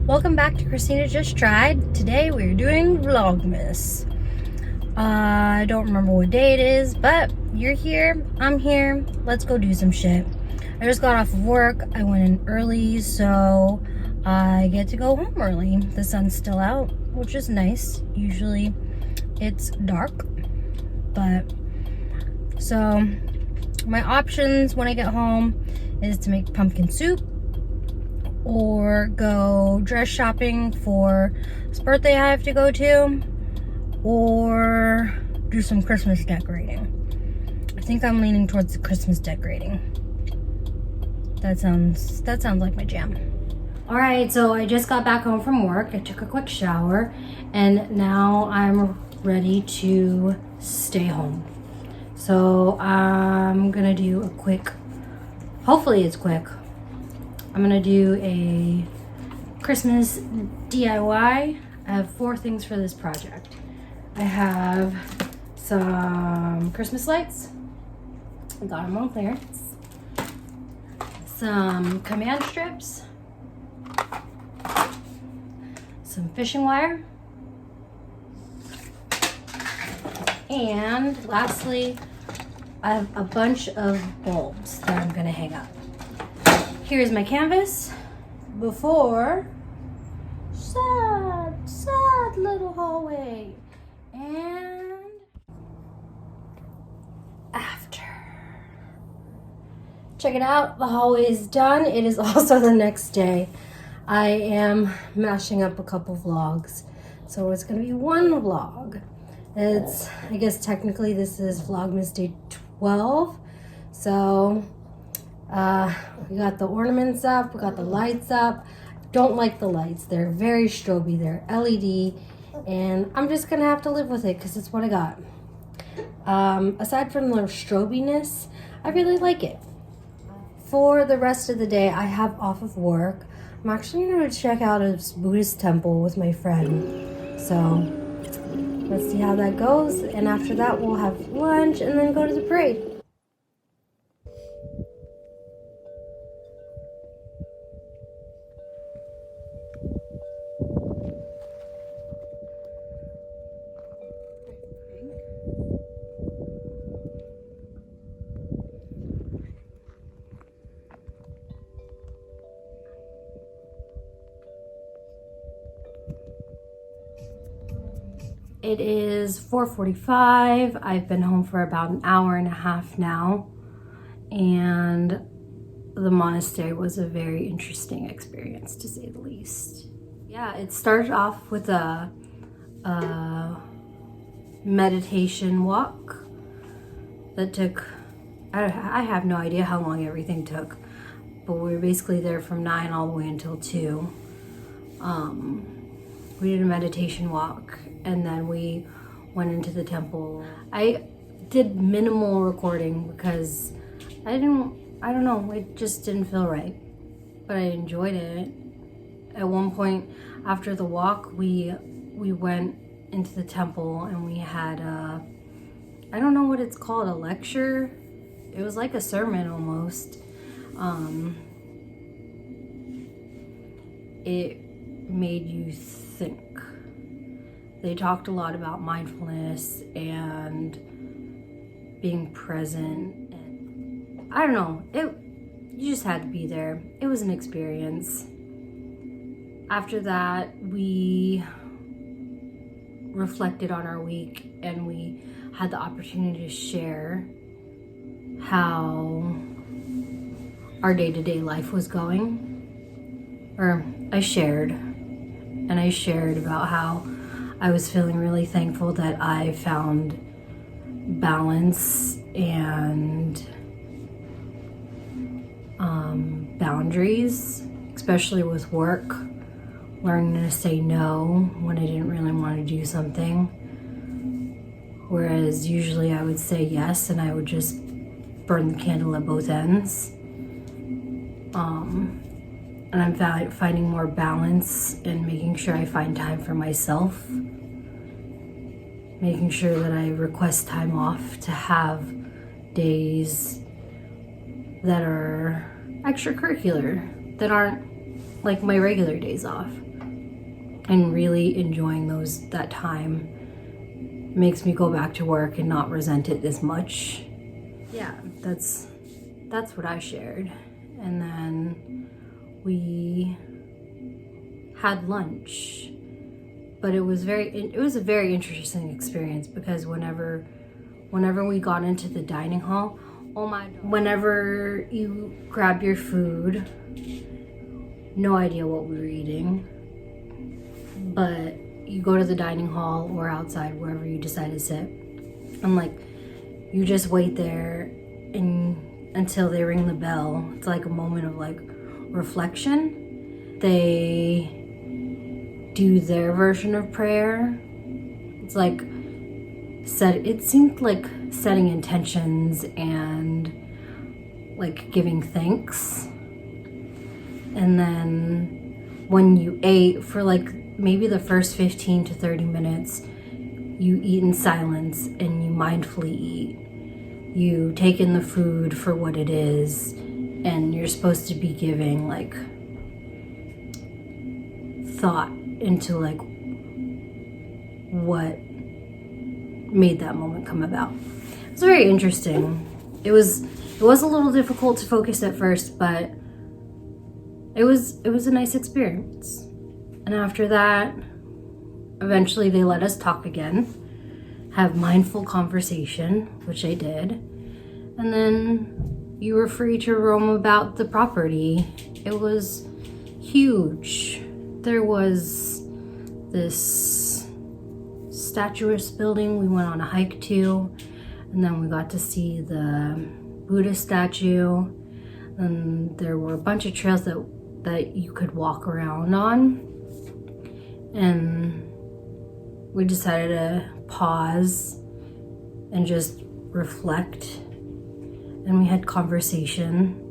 Welcome back to Christina Just Tried. Today we're doing Vlogmas. I don't remember what day it is, but you're here, I'm here. Let's go do some shit. I just got off of work. I went in early, so I get to go home early. The sun's still out, which is nice. Usually it's dark, but so my options when I get home is to make pumpkin soup or go dress shopping for this birthday I have to go to, or do some Christmas decorating. I think I'm leaning towards the Christmas decorating. That sounds like my jam. All right, so I just got back home from work. I took a quick shower, and now I'm ready to stay home. So I'm gonna do a quick, hopefully it's quick, I'm gonna do a Christmas DIY. I have 4 things for this project. I have some Christmas lights. I got them on clearance. Some command strips. Some fishing wire. And lastly, I have a bunch of bulbs that I'm gonna hang up. Here's my canvas before sad little hallway, and after. Check it out, the hallway is done. It is also the next day. I am mashing up a couple vlogs, so it's gonna be one vlog. It's, I guess technically this is Vlogmas Day 12, so we got the ornaments up, we got the lights up. Don't like the lights, they're very stroby, they're LED, and I'm just gonna have to live with it because it's what I got. Aside from the strobiness, I really like it. For the rest of the day, I have off of work. I'm actually gonna check out a Buddhist temple with my friend, so let's see how that goes, and after that we'll have lunch and then go to the parade. It is 4:45. I've been home for about an hour and a half now, and the monastery was a very interesting experience, to say the least. Yeah, it started off with a meditation walk that took, I have no idea how long everything took, but we were basically there from 9 all the way until 2. We did a meditation walk, and then we went into the temple. I did minimal recording because I don't know, it just didn't feel right, but I enjoyed it. At one point after the walk, we went into the temple and we had I don't know what it's called, a lecture. It was like a sermon almost. It made you think. They talked a lot about mindfulness and being present, and I don't know, you just had to be there. It was an experience. After that, we reflected on our week, and we had the opportunity to share how our day-to-day life was going. Or I shared about how I was feeling really thankful that I found balance and boundaries, especially with work, learning to say no when I didn't really want to do something, whereas usually I would say yes and I would just burn the candle at both ends. And I'm finding more balance and making sure I find time for myself, making sure that I request time off to have days that are extracurricular, that aren't like my regular days off. and really enjoying that time makes me go back to work and not resent it as much. Yeah, that's what I shared. And then we had lunch, but it was a very interesting experience, because whenever we got into the dining hall, oh my God, whenever you grab your food, no idea what we were eating, but you go to the dining hall or outside, wherever you decide to sit, and like you just wait there until they ring the bell. It's like a moment of like reflection. They do their version of prayer. It's like it seemed like setting intentions and like giving thanks. And then when you ate, for like maybe the first 15 to 30 minutes, you eat in silence and you mindfully eat. You take in the food for what it is, and you're supposed to be giving like thought into like what made that moment come about. It was very interesting. It was a little difficult to focus at first, but it was a nice experience. And after that, eventually they let us talk again, have mindful conversation, which I did. And then you were free to roam about the property. It was huge. There was this statuesque building we went on a hike to, and then we got to see the Buddhist statue. And there were a bunch of trails that you could walk around on. And we decided to pause and just reflect. And we had conversation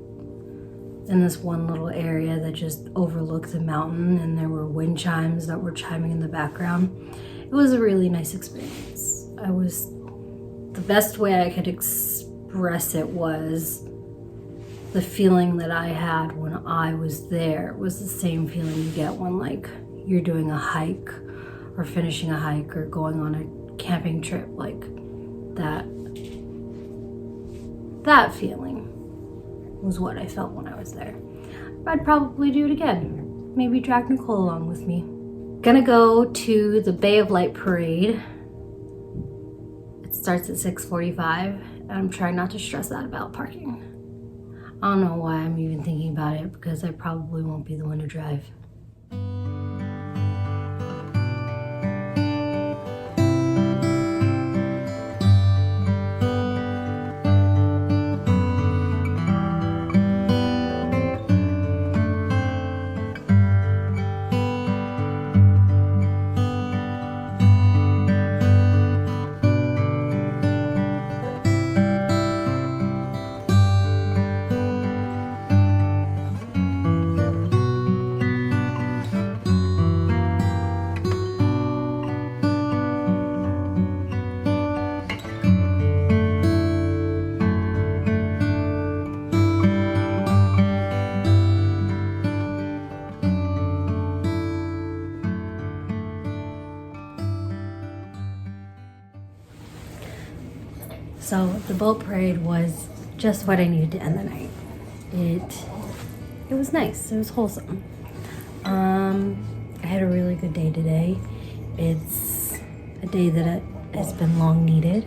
in this one little area that just overlooked the mountain, and there were wind chimes that were chiming in the background. It was a really nice experience. The best way I could express it was the feeling that I had when I was there was the same feeling you get when like you're doing a hike or finishing a hike or going on a camping trip. Like that feeling was what I felt when I was there. I'd probably do it again. Maybe drag Nicole along with me. Gonna go to the Bay of Light Parade. It starts at 6:45, and I'm trying not to stress out about parking. I don't know why I'm even thinking about it, because I probably won't be the one to drive. So the boat parade was just what I needed to end the night. It was nice. It was wholesome. I had a really good day today. It's a day that has been long needed.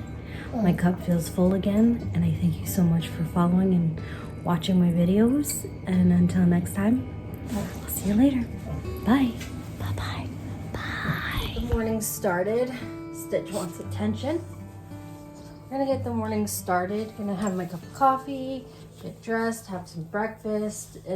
My cup feels full again, and I thank you so much for following and watching my videos. And until next time, I'll see you later. Bye. Bye-bye. Bye. The morning started. Stitch wants attention. We're gonna get the morning started. Gonna have my cup of coffee, get dressed, have some breakfast, and